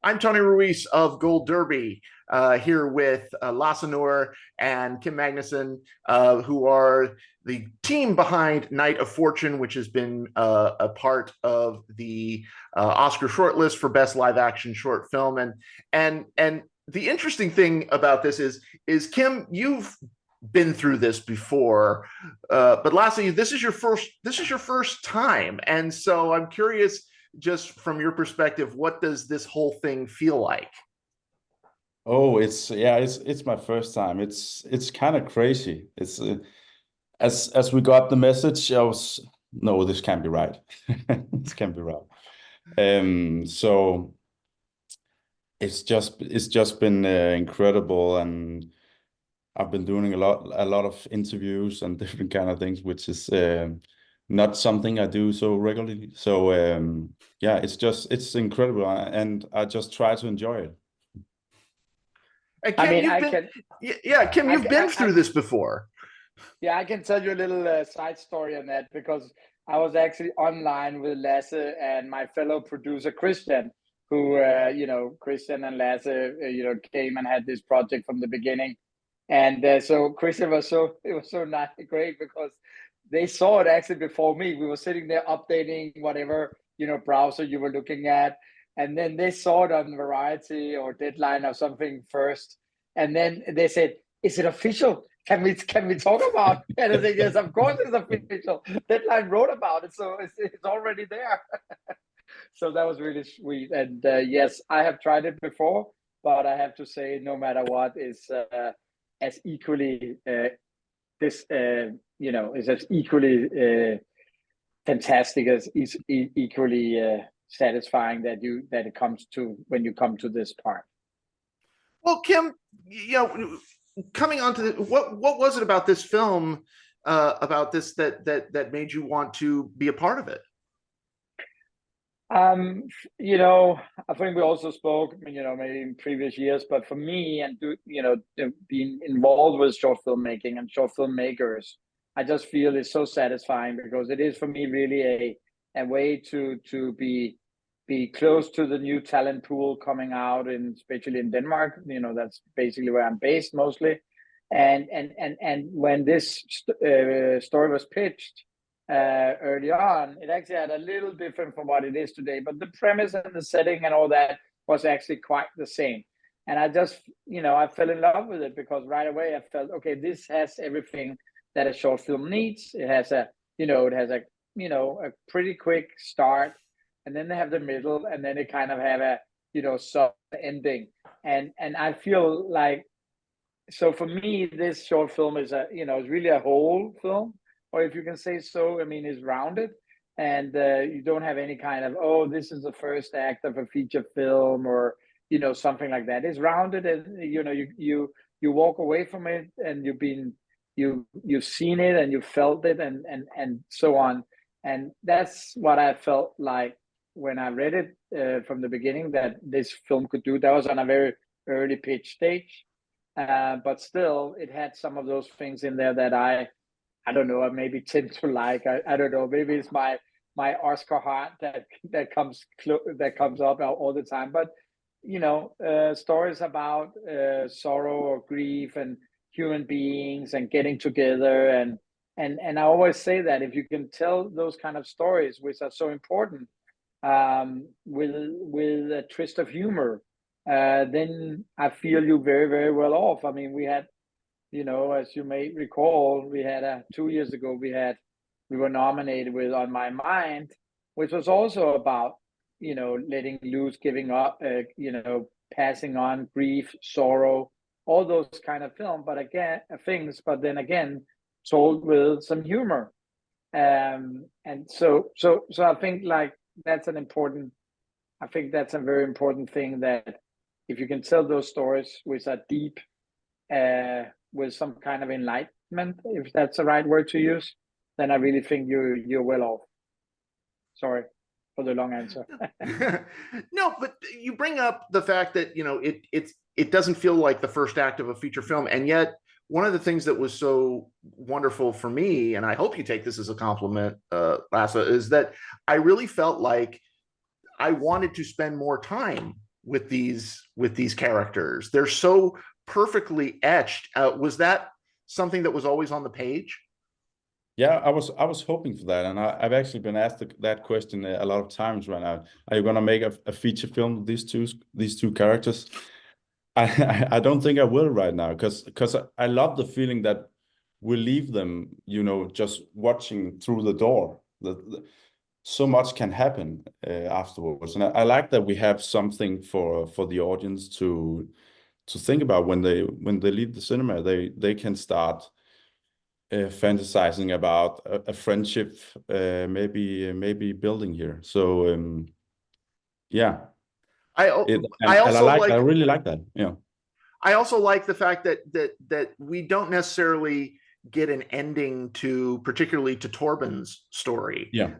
I'm Tony Ruiz of Gold Derby, here with Lasse Noer and Kim Magnusson, who are the team behind Night of Fortune, which has been a part of the Oscar shortlist for Best Live Action Short Film. And the interesting thing about this is Kim, you've been through this before, but Lasse, this is your first time, and so I'm curious, just from your perspective, what does this whole thing feel like? Oh, it's my first time. It's kind of crazy. It's as we got the message, I was no, this can't be right. This can't be right. So it's just been incredible, and I've been doing a lot of interviews and different kind of things, which is not something I do so regularly. So yeah, it's incredible, and I just try to enjoy it. And I Kim, mean, you've I been, can, yeah, Kim, you've been I through this before. yeah, I can tell you a little side story on that because I was actually online with Lasse and my fellow producer Christian, who, Christian and Lasse, came and had this project from the beginning. And so Christian it was so nice, great because they saw it actually before me. We were sitting there updating whatever, browser you were looking at. And then they saw it on Variety or Deadline or something first. And then they said, is it official? Can we talk about it? And I said, yes, of course it's official. Deadline wrote about it, so it's already there. So that was really sweet. And yes, I have tried it before, but I have to say, no matter what, is as equally this is as equally fantastic as is equally satisfying that it comes to when you come to this part. Well, Kim, coming on to what was it about this film, about this that made you want to be a part of it? I think we also spoke, maybe in previous years, but for me and being involved with short filmmaking and short filmmakers, I just feel it's so satisfying because it is for me really a way to be close to the new talent pool coming out, and especially in Denmark. That's basically where I'm based mostly. And when this story was pitched early on, it actually had a little different from what it is today, but the premise and the setting and all that was actually quite the same. And I just, I fell in love with it because right away I felt, okay, this has everything that a short film needs. It has a pretty quick start, and then they have the middle, and then they kind of have a soft ending. And I feel like, so for me, this short film is is really a whole film, or if you can say so. I mean, it's rounded, and you don't have any kind of, oh, this is the first act of a feature film, or something like that. It's rounded, and you walk away from it, and you've seen it, and you felt it, and so on. And that's what I felt like when I read it from the beginning, that this film could do. That was on a very early pitch stage, but still, it had some of those things in there that I don't know, I maybe tend to like. I don't know, maybe it's my Oscar heart that comes up all the time. But stories about sorrow or grief and human beings and getting together, and I always say that if you can tell those kind of stories, which are so important, with a twist of humor, then I feel you very, very well off. I mean, we had, as you may recall, we had 2 years ago, we were nominated with On My Mind, which was also about, letting loose, giving up, passing on grief, sorrow, all those kind of film, but again, things, but then again, told with some humor. And so I think like that's I think that's a very important thing, that if you can tell those stories which are deep, with some kind of enlightenment, if that's the right word to use, then I really think you're well off. Sorry for the long answer. No, but you bring up the fact that it doesn't feel like the first act of a feature film, and yet one of the things that was so wonderful for me, and I hope you take this as a compliment, Lasse, is that I really felt like I wanted to spend more time with these characters. They're so perfectly etched. Was that something that was always on the page? Yeah, I was hoping for that, and I've actually been asked that question a lot of times right now. Are you gonna make a feature film with these two characters? I don't think I will right now, because I love the feeling that we leave them, you know, just watching through the door. So much can happen afterwards, and I like that we have something for the audience to think about when they leave the cinema. They can start fantasizing about a friendship, maybe building here. So yeah, I I and also I like really like that. Yeah. I also like the fact that we don't necessarily get an ending to, particularly to Torben's story. Yeah.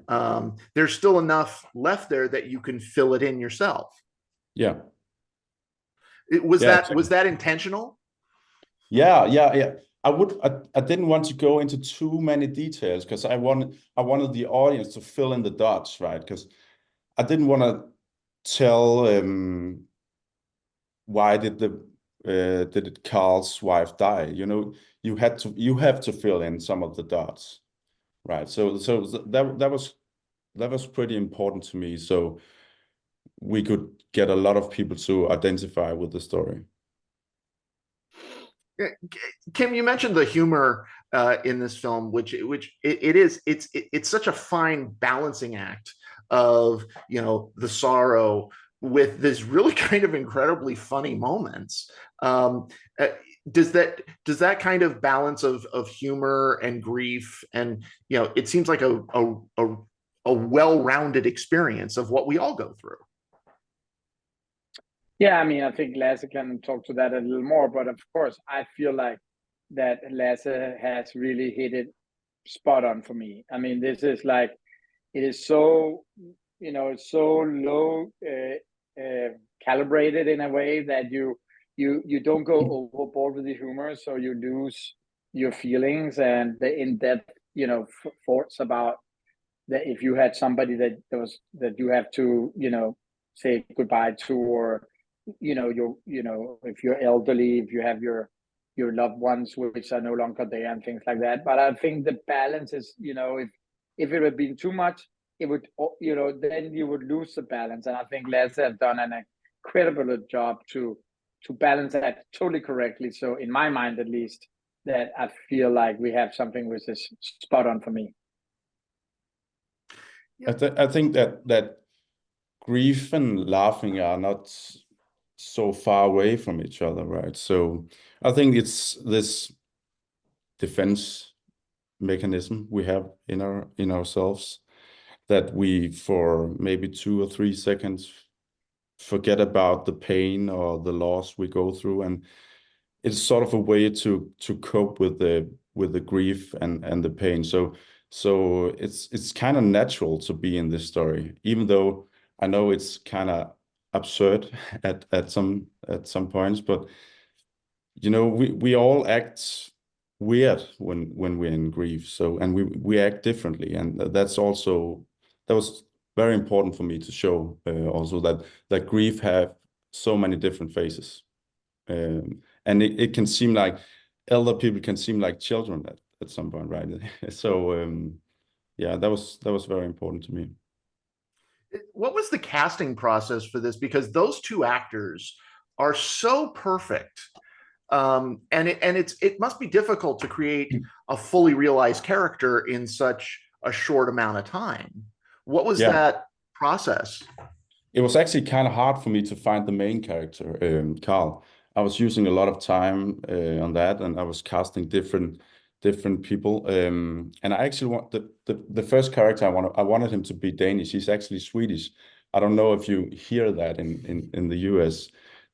There's still enough left there that you can fill it in yourself. Yeah. Was Yeah, that intentional? yeah. I didn't want to go into too many details, because I wanted the audience to fill in the dots, right? Because I didn't want to tell why did Karl's wife die? You know, you have to fill in some of the dots, right? So that was pretty important to me, so we could get a lot of people to identify with the story. Kim, you mentioned the humor in this film, which it's such a fine balancing act of, you know, the sorrow with this really kind of incredibly funny moments. Um, uh, does that kind of balance of humor and grief, and, you know, it seems like a well-rounded experience of what we all go through. Yeah, I mean, I think Lasse can talk to that a little more, but of course, I feel like that Lasse has really hit it spot on for me. I mean, this is like, it is so, you know, it's so low calibrated in a way that you don't go overboard with the humor, so you lose your feelings and the in-depth, you know, thoughts about that. If you had somebody that you have to, you know, say goodbye to, or you know, if you're elderly, if you have your loved ones which are no longer there and things like that. But I think the balance is, you know, if it had been too much, it would, you know, then you would lose the balance. And I think Lasse have done an incredible job to balance that totally correctly. So in my mind, at least, that I feel like we have something which is spot on for me. I think that grief and laughing are not so far away from each other, right? So I think it's this defense mechanism we have in ourselves, that we, for maybe 2 or 3 seconds, forget about the pain or the loss we go through, and it's sort of a way to cope with the grief and the pain. So it's kind of natural to be in this story, even though I know it's kind of absurd at some points. But you know, we all act weird when we're in grief. So, and we act differently, and that was very important for me to show, also that grief have so many different faces. And it can seem like elder people can seem like children at some point, right? So yeah, that was very important to me. What was the casting process for this? Because those two actors are so perfect. And it must be difficult to create a fully realized character in such a short amount of time. What was Yeah, that process? it was actually kind of hard for me to find the main character, Karl. I was using a lot of time on that, and I was casting different people. And I actually want the first character I wanted him to be Danish. He's actually Swedish. I don't know if you hear that in the US.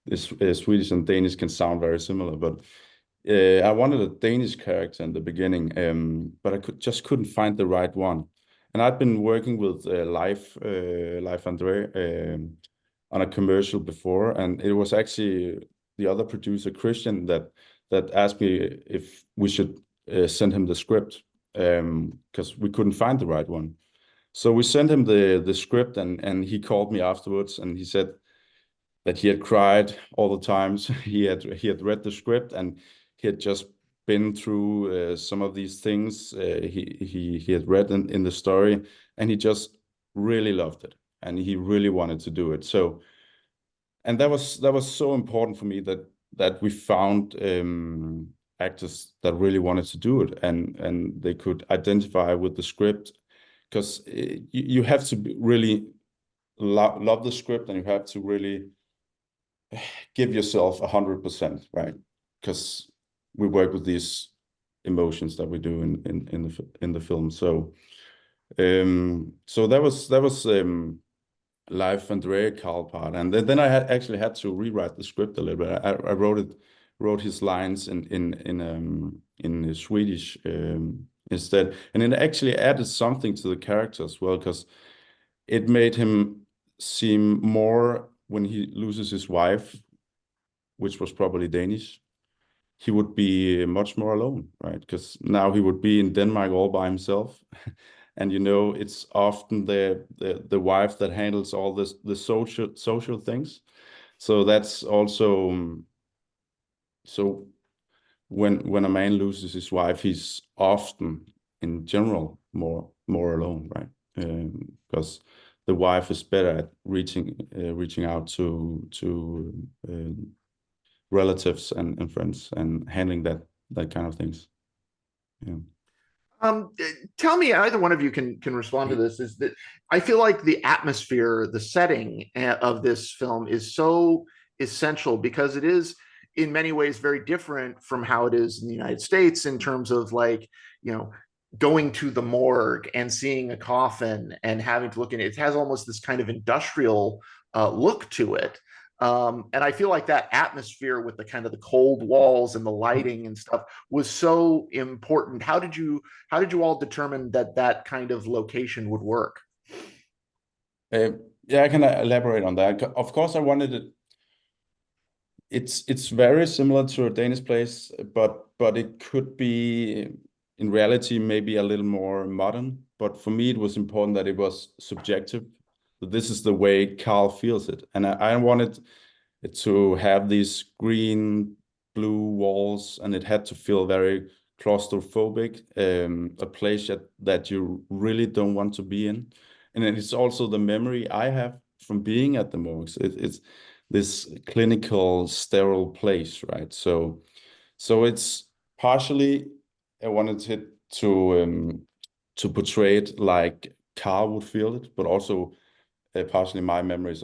This Swedish and Danish can sound very similar, but I wanted a Danish character in the beginning, but I just couldn't find the right one. And I'd been working with Leif Andre on a commercial before, and it was actually the other producer, Christian, that asked me if we should send him the script, because we couldn't find the right one. So we sent him the script, and he called me afterwards, and he said, that he had cried all the times. He had read the script, and he had just been through some of these things he had read in the story, and he just really loved it, and he really wanted to do it. So, and that was so important for me that we found actors that really wanted to do it, and they could identify with the script, because you have to really love the script, and you have to really give yourself 100%, right? Because we work with these emotions that we do in the film. So that was Life and Drake Karl part, and then I actually had to rewrite the script a little bit. I wrote his lines in Swedish instead, and it actually added something to the character as well, because it made him seem more, when he loses his wife, which was probably Danish, he would be much more alone, right? Because now he would be in Denmark all by himself. And it's often the wife that handles all the social things. So that's also so when a man loses his wife, he's often, in general, more alone, right? Because the wife is better at reaching out to relatives and friends, and handling that kind of things. Yeah. Tell me, either one of you can respond to this, is that I feel like the atmosphere, the setting of this film is so essential, because it is in many ways very different from how it is in the United States, in terms of, like, going to the morgue and seeing a coffin and having to look in it. It has almost this kind of industrial look to it. And I feel like that atmosphere with the kind of the cold walls and the lighting and stuff was so important. How did you all determine that kind of location would work? Yeah, I can elaborate on that. Of course, I wanted it. It's very similar to a Danish place, but it could be, in reality, maybe a little more modern. But for me, it was important that it was subjective. This is the way Karl feels it, and I wanted it to have these green, blue walls, and it had to feel very claustrophobic, a place that you really don't want to be in. And it's also the memory I have from being at the morgues. It's this clinical, sterile place, right? So it's partially, I wanted it to portray it like Karl would feel it, but also partially my memories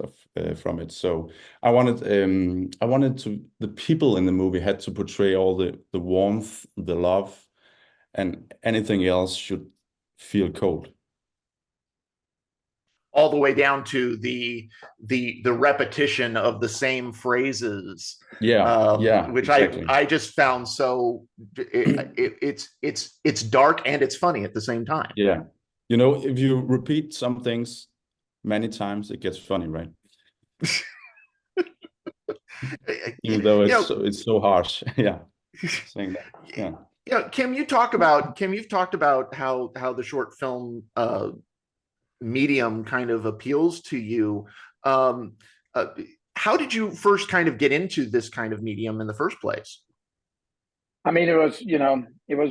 from it. So I wanted the people in the movie had to portray all the warmth, the love, and anything else should feel cold. All the way down to the repetition of the same phrases. Yeah, which exactly. I just found so it's dark and it's funny at the same time. Yeah, if you repeat some things many times, it gets funny, right? Even though it's so harsh. Yeah, saying that. Yeah. Kim, you've talked about how the short film medium kind of appeals to you. How did you first kind of get into this kind of medium in the first place? I mean, it was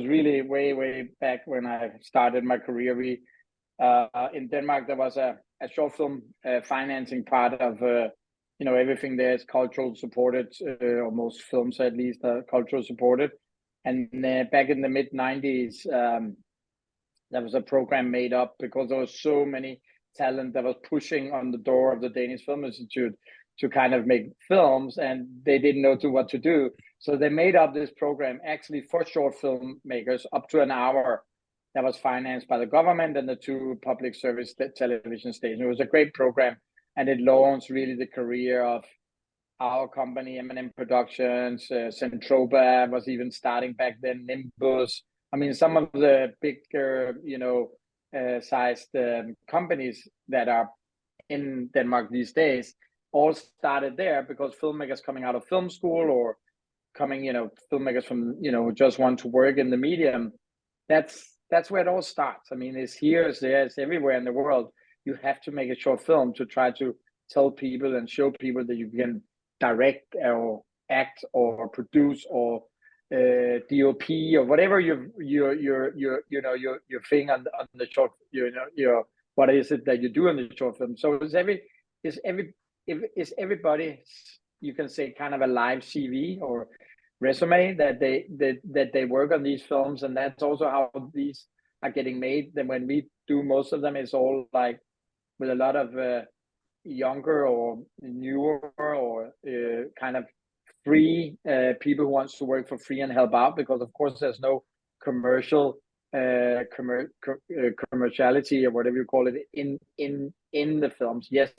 really way back when I started my career. We in Denmark, there was a short film financing part of everything there is cultural supported, or most films at least are cultural supported. And back in the mid 90s, there was a program made up because there was so many talent that was pushing on the door of the Danish Film Institute to kind of make films, and they didn't know what to do. So they made up this program actually for short filmmakers up to an hour, that was financed by the government and the two public service television stations. It was a great program, and it launched really the career of our company, M&M Productions. Centropa was even starting back then, Nimbus. I mean, some of the bigger, sized companies that are in Denmark these days all started there, because filmmakers coming out of film school, or coming, filmmakers from, who just want to work in the medium, that's where it all starts. I mean, it's here, it's there, it's everywhere in the world. You have to make a short film to try to tell people and show people that you can direct or act or produce or DOP or whatever your thing on the short, your what is it that you do in the short film. So is everybody, you can say, kind of a live CV or resume that they work on these films, and that's also how these are getting made. Then when we do most of them, it's all like with a lot of younger or newer or kind of free people who wants to work for free and help out, because of course there's no commercial commerciality or whatever you call it in the films. Yes,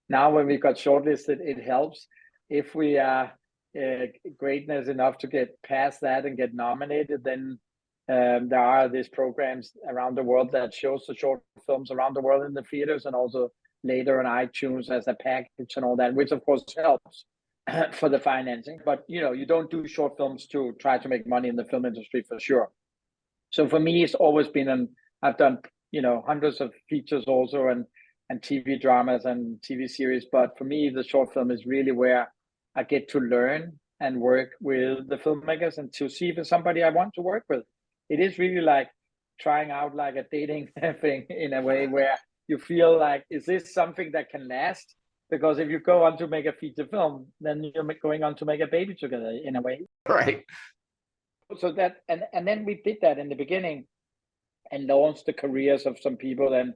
now when we got shortlisted, it helps if we are greatness enough to get past that and get nominated. Then there are these programs around the world that shows the short films around the world in the theaters, and also later on iTunes as a package and all that, which of course helps for the financing. But you don't do short films to try to make money in the film industry, for sure. So for me, it's always been I've done hundreds of features also, and TV dramas and TV series. But for me, the short film is really where I get to learn and work with the filmmakers and to see if it's somebody I want to work with. It is really like trying out like a dating thing in a way, where you feel like, is this something that can last? Because if you go on to make a feature film, then you're going on to make a baby together in a way. Right. So that, and then we did that in the beginning and launched the careers of some people. And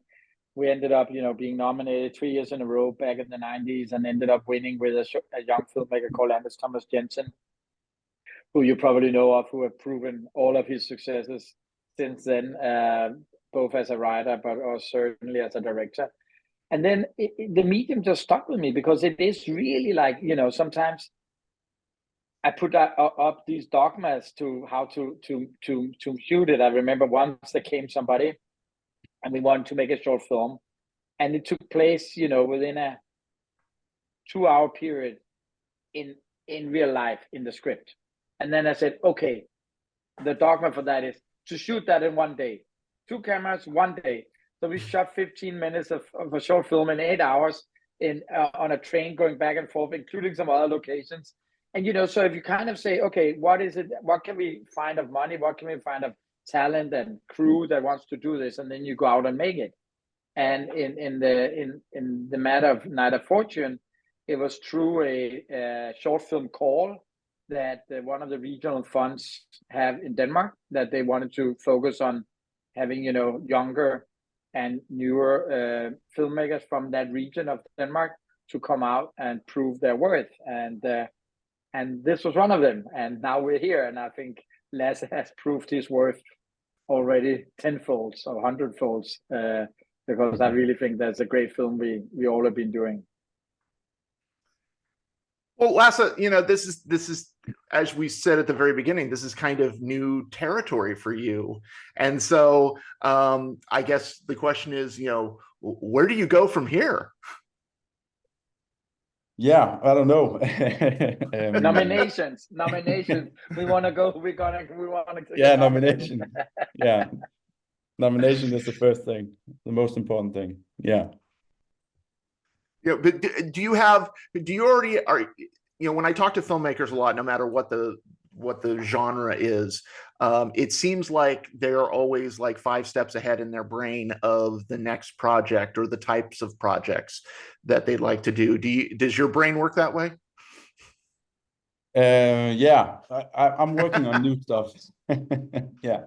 we ended up, being nominated 3 years in a row back in the 90s, and ended up winning with a young filmmaker called Thomas Jensen, who you probably know of, who have proven all of his successes since then, both as a writer, but also certainly as a director. And then the medium just stuck with me, because it is really like, sometimes I put up these dogmas to how to shoot it. I remember once there came somebody and we wanted to make a short film, and it took place, within a 2-hour period in real life in the script. And then I said, okay, the dogma for that is to shoot that in 1 day, 2 cameras, 1 day. So we shot 15 minutes of a short film in 8 hours on a train going back and forth, including some other locations. And, so if you kind of say, okay, what is it? What can we find of money? What can we find of talent and crew that wants to do this? And then you go out and make it. And in the matter of Night of Fortune, it was through a short film call that one of the regional funds have in Denmark, that they wanted to focus on having, younger and newer filmmakers from that region of Denmark to come out and prove their worth. And this was one of them. And now we're here. And I think Lasse has proved his worth already tenfold or hundredfold, because I really think that's a great film we all have been doing. Well, Lasse, this is, as we said at the very beginning, this is kind of new territory for you. And so I guess the question is, where do you go from here? Yeah, I don't know. Nominations. We want to go. We want to. Yeah, nomination. Yeah, nomination is the first thing, the most important thing. Yeah. But do you already are? When I talk to filmmakers a lot, no matter what the genre is, it seems like they're always like 5 steps ahead in their brain of the next project or the types of projects that they'd like to do. Does your brain work that way? Yeah, I'm working on new stuff. Yeah.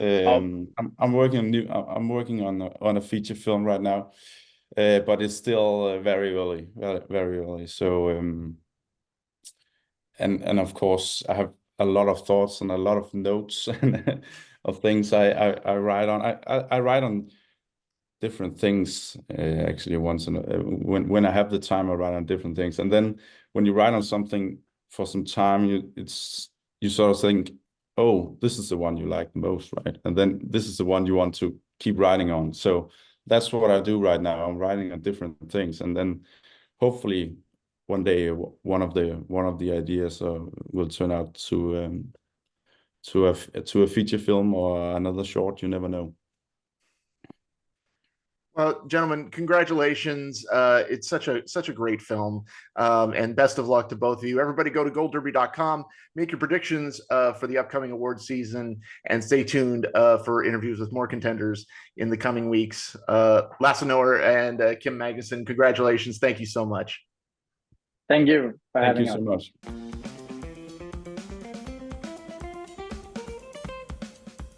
I'm working on a feature film right now, but it's still very early, very early. So and of course I have a lot of thoughts and a lot of notes of things I write on. I write on different things actually. Once when I have the time, I write on different things. And then when you write on something for some time, you sort of think, oh, this is the one you like the most, right? And then this is the one you want to keep writing on. So that's what I do right now. I'm writing on different things, and then hopefully one day one of the ideas will turn out to a feature film or another short. You never know. Well, gentlemen, congratulations. It's such a great film, and best of luck to both of you. Everybody go to goldderby.com, make your predictions for the upcoming award season, and stay tuned for interviews with more contenders in the coming weeks. Lasse Noer and Kim Magnusson, congratulations. Thank you so much. Thank you for Thank you having so us. much.